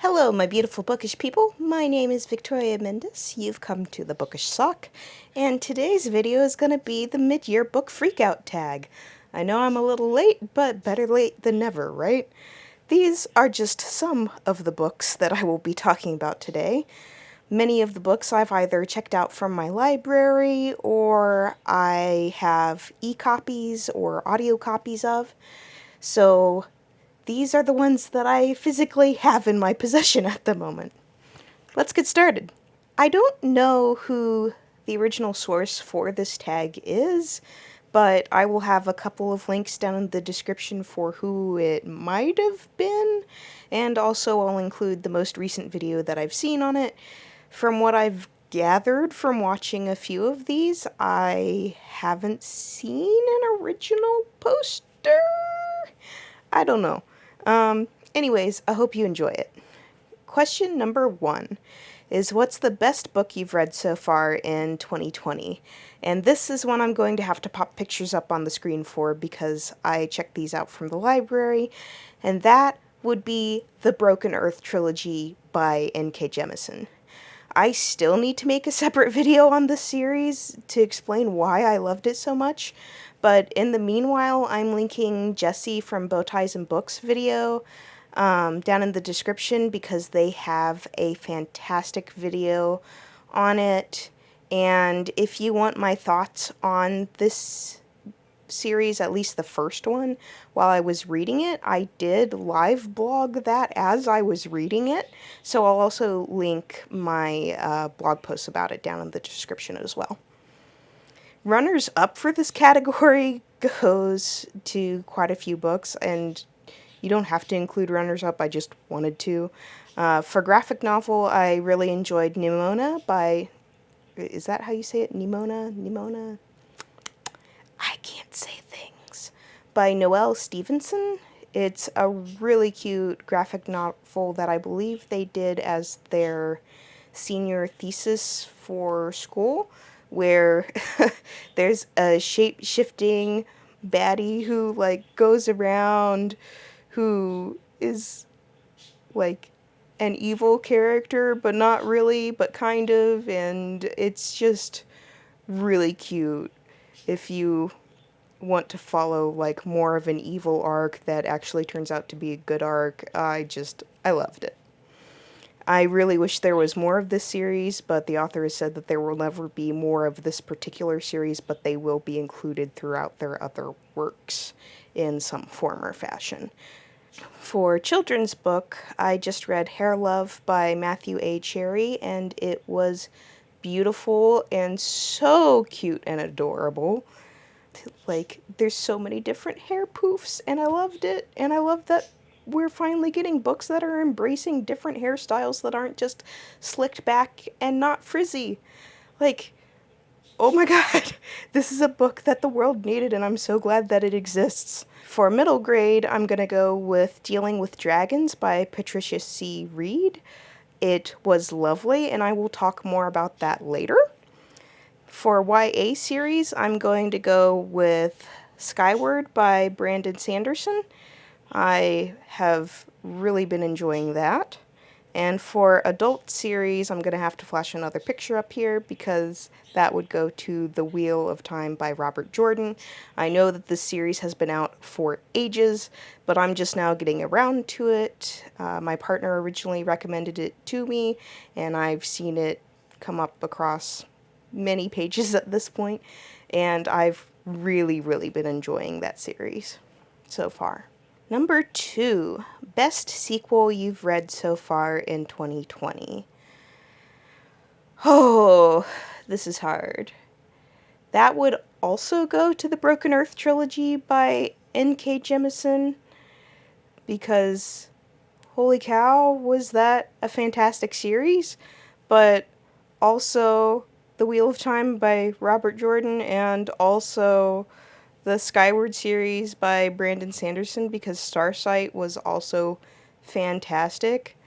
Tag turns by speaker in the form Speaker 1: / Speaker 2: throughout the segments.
Speaker 1: Hello, my beautiful bookish people. My name is Victoria Mendes. You've come to the Bookish Sock, and today's video is going to be the mid-year book freakout tag. I know I'm a little late, but better late than never, right? These are just some of the books that I will be talking about today. Many of the books I've either checked out from my library or I have e-copies or audio copies of. So these are the ones that I physically have in my possession at the moment. Let's get started. I don't know who the original source for this tag is, but I will have a couple of links down in the description for who it might have been, and also I'll include the most recent video that I've seen on it. From what I've gathered from watching a few of these, I haven't seen an original poster? I don't know. Anyways, I hope you enjoy it. Question number 1 is, what's the best book you've read so far in 2020? And this is one I'm going to have to pop pictures up on the screen for because I checked these out from the library, and that would be the Broken Earth trilogy by N.K. Jemisin. I still need to make a separate video on this series to explain why I loved it so much, but in the meanwhile, I'm linking Jessie from Bow Ties and Books video down in the description because they have a fantastic video on it. And if you want my thoughts on this series, at least the first one, while I was reading it, I did live blog that as I was reading it. So I'll also link my blog posts about it down in the description as well. Runners up for this category goes to quite a few books, and you don't have to include runners up, I just wanted to. For graphic novel, I really enjoyed Nimona by, is that how you say it? Nimona? I can't say things. By Noelle Stevenson. It's a really cute graphic novel that I believe they did as their senior thesis for school, where there's a shape-shifting baddie who, like, goes around, who is, like, an evil character, but not really, but kind of, and it's just really cute if you want to follow, like, more of an evil arc that actually turns out to be a good arc. I loved it. I really wish there was more of this series, but the author has said that there will never be more of this particular series, but they will be included throughout their other works in some form or fashion. For children's book, I just read Hair Love by Matthew A. Cherry, and it was beautiful and so cute and adorable. Like, there's so many different hair poofs, and I loved it, and I love that we're finally getting books that are embracing different hairstyles that aren't just slicked back and not frizzy. Like, oh my god, this is a book that the world needed, and I'm so glad that it exists. For middle grade, I'm gonna go with Dealing with Dragons by Patricia C. Reed. It was lovely, and I will talk more about that later. For YA series, I'm going to go with Skyward by Brandon Sanderson. I have really been enjoying that. And for adult series, I'm going to have to flash another picture up here because that would go to The Wheel of Time by Robert Jordan. I know that this series has been out for ages, but I'm just now getting around to it. My partner originally recommended it to me, and I've seen it come up across many pages at this point, and I've really been enjoying that series so far. Number 2, best sequel you've read so far in 2020. Oh, this is hard. That would also go to the Broken Earth trilogy by N.K. Jemisin, because holy cow, was that a fantastic series, but also The Wheel of Time by Robert Jordan, and also the Skyward series by Brandon Sanderson, because Starsight was also fantastic.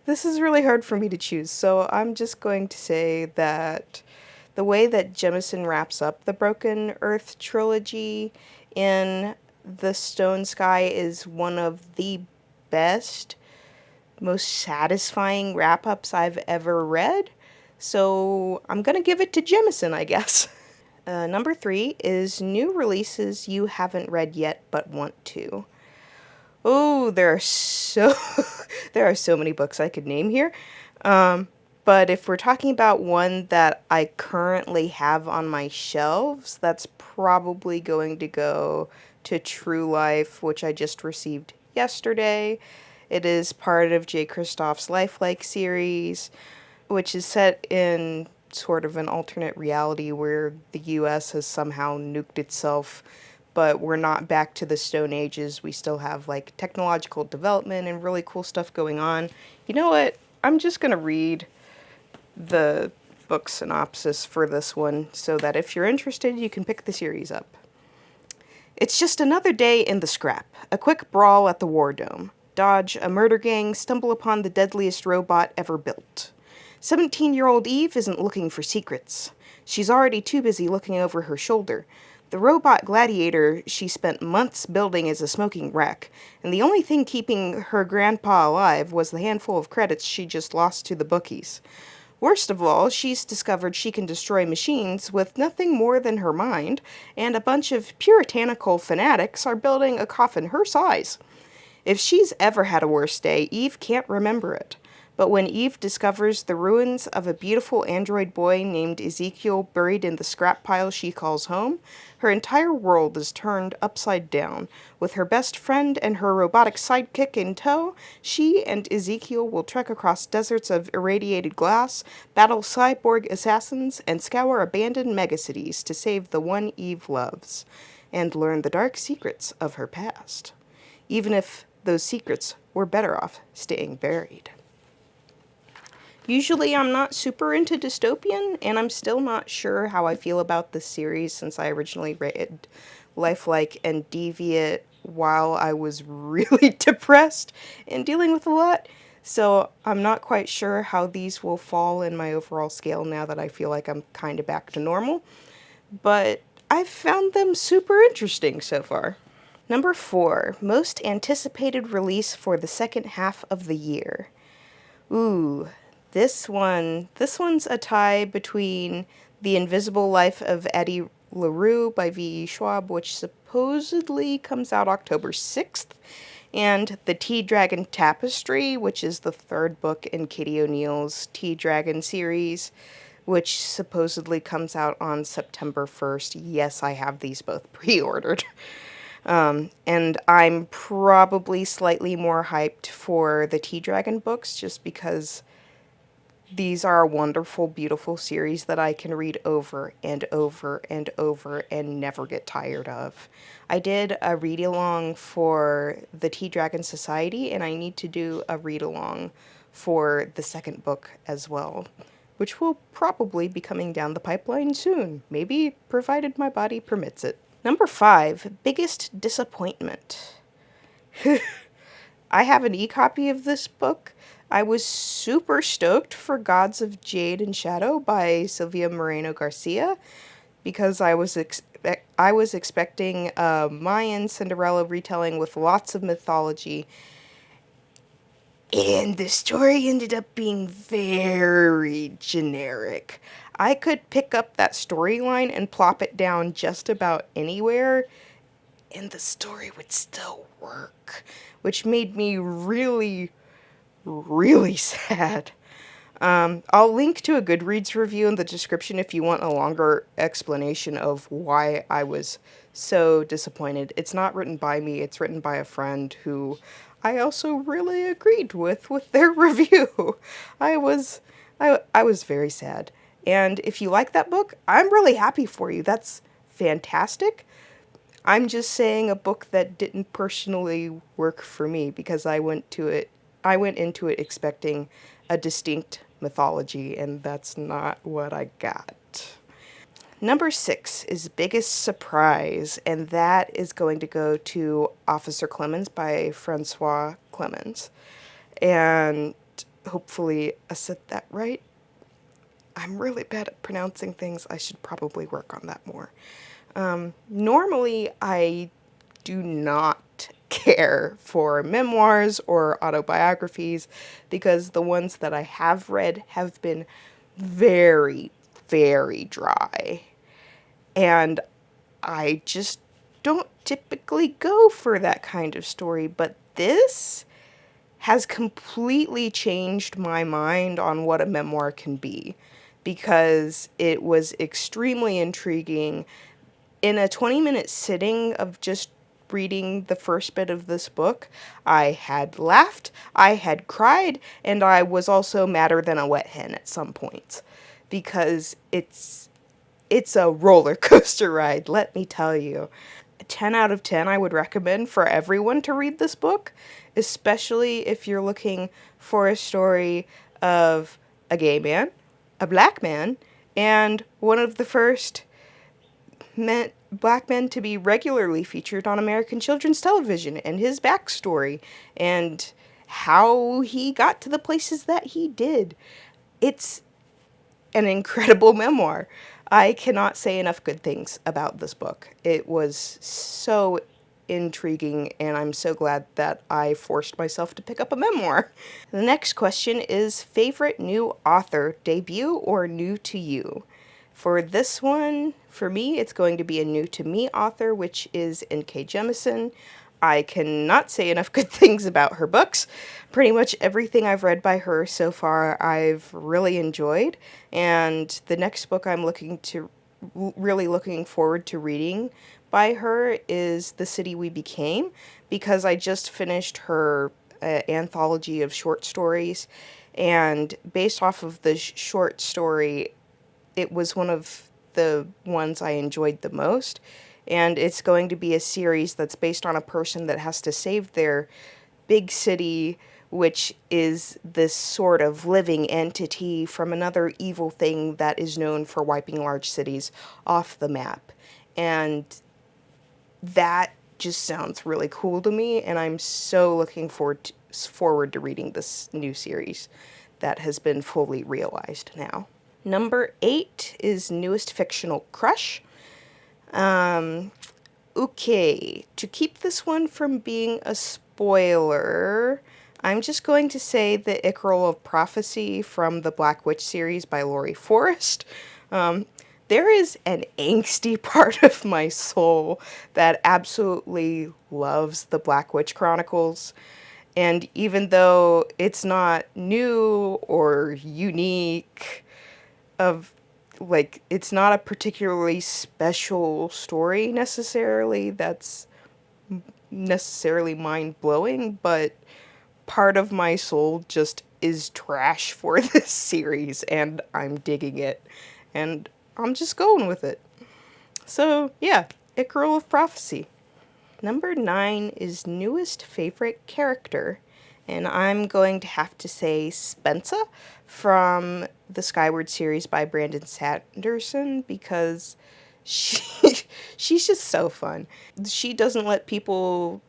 Speaker 1: This is really hard for me to choose, so I'm just going to say that the way that Jemisin wraps up the Broken Earth trilogy in The Stone Sky is one of the best most satisfying wrap-ups I've ever read. So I'm gonna give it to Jemison, I guess. Number 3 is new releases you haven't read yet but want to. Oh, there are so there are so many books I could name here. But if we're talking about one that I currently have on my shelves, that's probably going to go to True Life, which I just received yesterday. It is part of J. Kristoff's Lifelike series, which is set in sort of an alternate reality where the US has somehow nuked itself, but we're not back to the Stone Ages. We still have like technological development and really cool stuff going on. You know what? I'm just going to read the book synopsis for this one so that if you're interested, you can pick the series up. It's just another day in the scrap. A quick brawl at the War Dome. Dodge a murder gang, stumble upon the deadliest robot ever built. 17-year-old Eve isn't looking for secrets. She's already too busy looking over her shoulder. The robot gladiator she spent months building is a smoking wreck, and the only thing keeping her grandpa alive was the handful of credits she just lost to the bookies. Worst of all, she's discovered she can destroy machines with nothing more than her mind, and a bunch of puritanical fanatics are building a coffin her size. If she's ever had a worse day, Eve can't remember it. But when Eve discovers the ruins of a beautiful android boy named Ezekiel buried in the scrap pile she calls home, her entire world is turned upside down. With her best friend and her robotic sidekick in tow, she and Ezekiel will trek across deserts of irradiated glass, battle cyborg assassins, and scour abandoned megacities to save the one Eve loves, and learn the dark secrets of her past. Even if those secrets were better off staying buried. Usually I'm not super into dystopian, and I'm still not sure how I feel about this series since I originally read Lifelike and Deviate while I was really depressed and dealing with a lot. So I'm not quite sure how these will fall in my overall scale now that I feel like I'm kind of back to normal. But I've found them super interesting so far. Number 4, most anticipated release for the second half of the year. Ooh, this one's a tie between The Invisible Life of Addie LaRue by V.E. Schwab, which supposedly comes out October 6th, and The T-Dragon Tapestry, which is the third book in Katie O'Neill's T-Dragon series, which supposedly comes out on September 1st. Yes, I have these both pre-ordered. And I'm probably slightly more hyped for the T-Dragon books just because these are a wonderful, beautiful series that I can read over and over and over and never get tired of. I did a read-along for the T-Dragon Society, and I need to do a read-along for the second book as well, which will probably be coming down the pipeline soon, maybe provided my body permits it. Number 5, biggest disappointment. I have an e-copy of this book. I was super stoked for Gods of Jade and Shadow by Sylvia Moreno Garcia because I was expecting a Mayan Cinderella retelling with lots of mythology, and the story ended up being very generic. I could pick up that storyline and plop it down just about anywhere, and the story would still work, which made me really, really sad. I'll link to a Goodreads review in the description if you want a longer explanation of why I was so disappointed. It's not written by me, it's written by a friend who I also really agreed with their review. I was very sad. And if you like that book, I'm really happy for you. That's fantastic. I'm just saying a book that didn't personally work for me because I went into it expecting a distinct mythology, and that's not what I got. Number 6 is Biggest Surprise, and that is going to go to Officer Clemens by Francois Clemens. And hopefully I said that right. I'm really bad at pronouncing things. I should probably work on that more. Normally I do not care for memoirs or autobiographies because the ones that I have read have been very, very dry. And I just don't typically go for that kind of story, but this has completely changed my mind on what a memoir can be because it was extremely intriguing. In a 20-minute sitting of just reading the first bit of this book, I had laughed, I had cried, and I was also madder than a wet hen at some points because it's a roller coaster ride, let me tell you. 10 out of 10 I would recommend for everyone to read this book, especially if you're looking for a story of a gay man, a black man, and one of the first black men to be regularly featured on American children's television, and his backstory and how he got to the places that he did. It's an incredible memoir. I cannot say enough good things about this book. It was so intriguing, and I'm so glad that I forced myself to pick up a memoir. The next question is favorite new author, debut or new to you? For this one, for me, it's going to be a new to me author, which is N.K. Jemisin. I cannot say enough good things about her books. Pretty much everything I've read by her so far I've really enjoyed, and the next book I'm really looking forward to reading by her is The City We Became, because I just finished her anthology of short stories, and based off of the short story, it was one of the ones I enjoyed the most. And it's going to be a series that's based on a person that has to save their big city, which is this sort of living entity from another evil thing that is known for wiping large cities off the map. And that just sounds really cool to me, and I'm so looking forward to reading this new series that has been fully realized now. Number 8 is Newest Fictional Crush. Okay, to keep this one from being a spoiler, I'm just going to say the Ickerel of Prophecy from the Black Witch series by Laurie Forrest. There is an angsty part of my soul that absolutely loves the Black Witch Chronicles. And even though it's not new or unique, it's not a particularly special story necessarily that's necessarily mind-blowing, but part of my soul just is trash for this series, and I'm digging it, and I'm just going with it. So, yeah, Ickerel of Prophecy. Number 9 is Newest Favorite Character, and I'm going to have to say Spensa from the Skyward series by Brandon Sanderson, because she's just so fun. She doesn't let people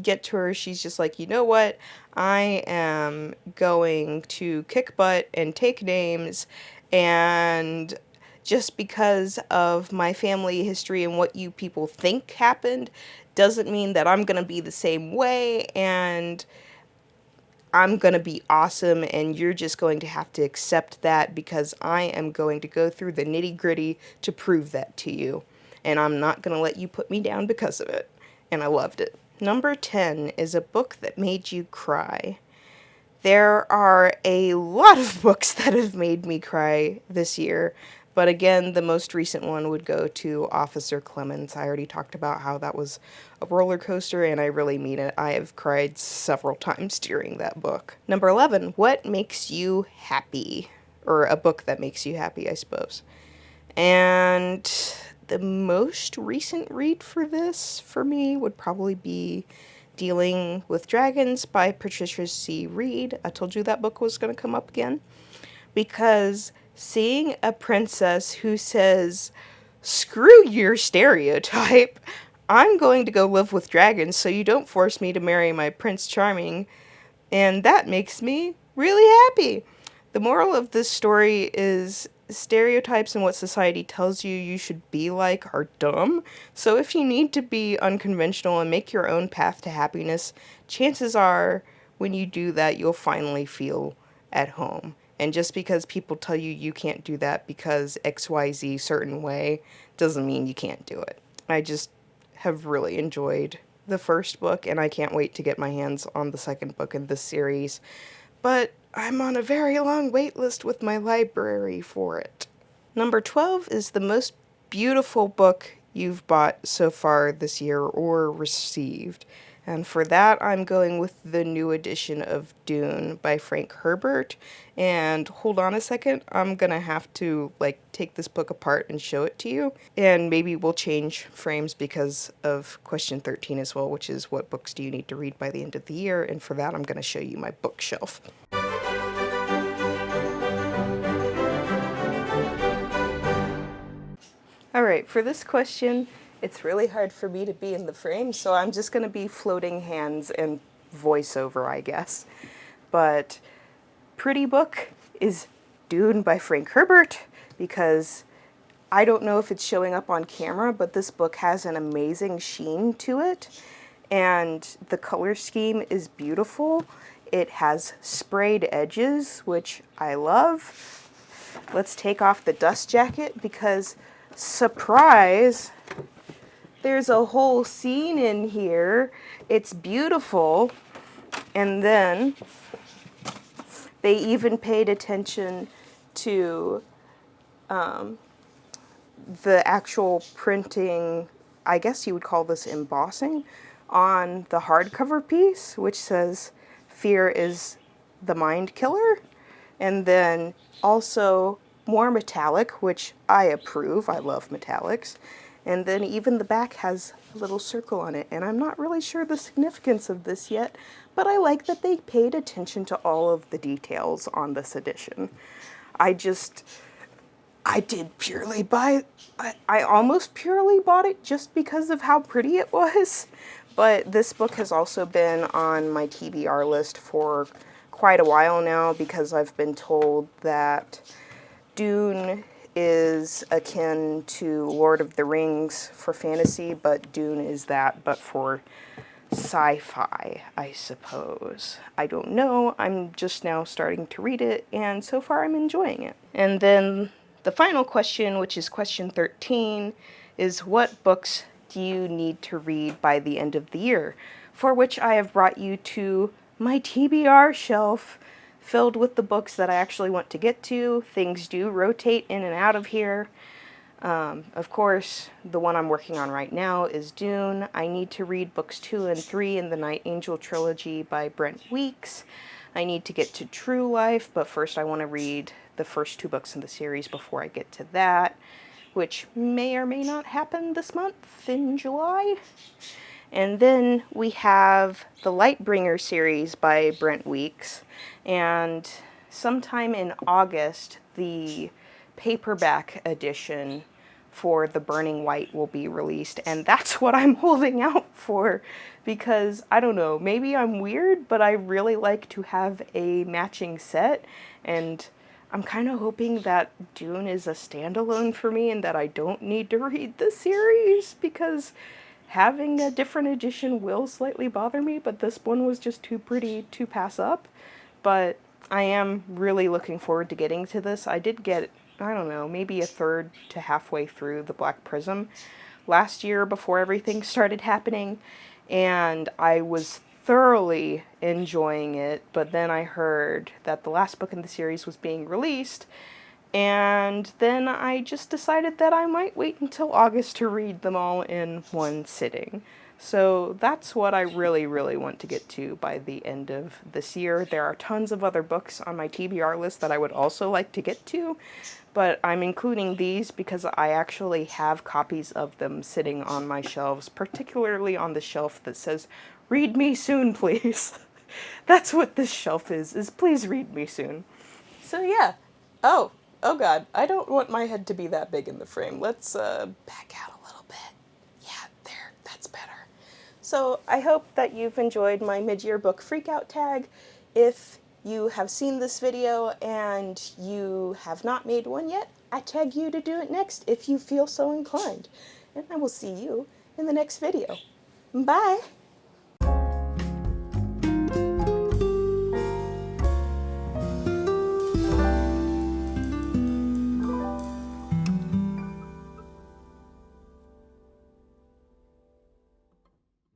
Speaker 1: get to her. She's just like, you know what? I am going to kick butt and take names, and just because of my family history and what you people think happened doesn't mean that I'm going to be the same way, and I'm going to be awesome, and you're just going to have to accept that because I am going to go through the nitty-gritty to prove that to you, and I'm not going to let you put me down because of it. And I loved it. Number 10 is a book that made you cry. There are a lot of books that have made me cry this year, but again, the most recent one would go to Officer Clemens. I already talked about how that was a roller coaster, and I really mean it. I have cried several times during that book. Number 11, what makes you happy? Or a book that makes you happy, I suppose. And the most recent read for this, for me, would probably be Dealing with Dragons by Patricia C. Reed. I told you that book was going to come up again. Because seeing a princess who says, screw your stereotype, I'm going to go live with dragons so you don't force me to marry my Prince Charming, and that makes me really happy. The moral of this story is stereotypes and what society tells you you should be like are dumb. So if you need to be unconventional and make your own path to happiness, chances are when you do that, you'll finally feel at home. And just because people tell you you can't do that because XYZ certain way doesn't mean you can't do it. I just have really enjoyed the first book, and I can't wait to get my hands on the second book in this series. But I'm on a very long wait list with my library for it. Number 12 is the most beautiful book you've bought so far this year or received. And for that, I'm going with the new edition of Dune by Frank Herbert. And hold on a second, I'm gonna have to take this book apart and show it to you. And maybe we'll change frames because of question 13 as well, which is what books do you need to read by the end of the year? And for that, I'm gonna show you my bookshelf. Alright, for this question, it's really hard for me to be in the frame, so I'm just going to be floating hands and voiceover, I guess. But pretty book is Dune by Frank Herbert, because I don't know if it's showing up on camera, but this book has an amazing sheen to it, and the color scheme is beautiful. It has sprayed edges, which I love. Let's take off the dust jacket because, surprise, there's a whole scene in here. It's beautiful. And then they even paid attention to the actual printing, I guess you would call this embossing, on the hardcover piece, which says, "Fear is the mind killer." And then also more metallic, which I approve. I love metallics. And then even the back has a little circle on it. And I'm not really sure the significance of this yet, but I like that they paid attention to all of the details on this edition. I did purely buy, I almost purely bought it just because of how pretty it was. But this book has also been on my TBR list for quite a while now because I've been told that Dune is akin to Lord of the Rings for fantasy, but Dune is that, but for sci-fi, I suppose. I don't know. I'm just now starting to read it, and so far I'm enjoying it. And then the final question, which is question 13, is what books do you need to read by the end of the year? For which I have brought you to my TBR shelf, filled with the books that I actually want to get to. Things do rotate in and out of here. Of course, the one I'm working on right now is Dune. I need to read books 2 and 3 in the Night Angel trilogy by Brent Weeks. I need to get to True Life, but first I want to read the first 2 books in the series before I get to that, which may or may not happen this month in July. And then we have the Lightbringer series by Brent Weeks, and sometime in August, the paperback edition for The Burning White will be released, and that's what I'm holding out for, because, I don't know, maybe I'm weird, but I really like to have a matching set, and I'm kind of hoping that Dune is a standalone for me and that I don't need to read the series, because having a different edition will slightly bother me, but this one was just too pretty to pass up. But I am really looking forward to getting to this. I did get, I don't know, maybe a third to halfway through The Black Prism last year before everything started happening, and I was thoroughly enjoying it, but then I heard that the last book in the series was being released, and then I just decided that I might wait until August to read them all in one sitting. So that's what I really, really want to get to by the end of this year. There are tons of other books on my TBR list that I would also like to get to, but I'm including these because I actually have copies of them sitting on my shelves, particularly on the shelf that says, "Read me soon, please." That's what this shelf is please read me soon. So yeah. Oh god, I don't want my head to be that big in the frame. Let's back out a little bit. Yeah, there, that's better. So I hope that you've enjoyed my mid-year book freakout tag. If you have seen this video and you have not made one yet, I tag you to do it next if you feel so inclined. And I will see you in the next video. Bye!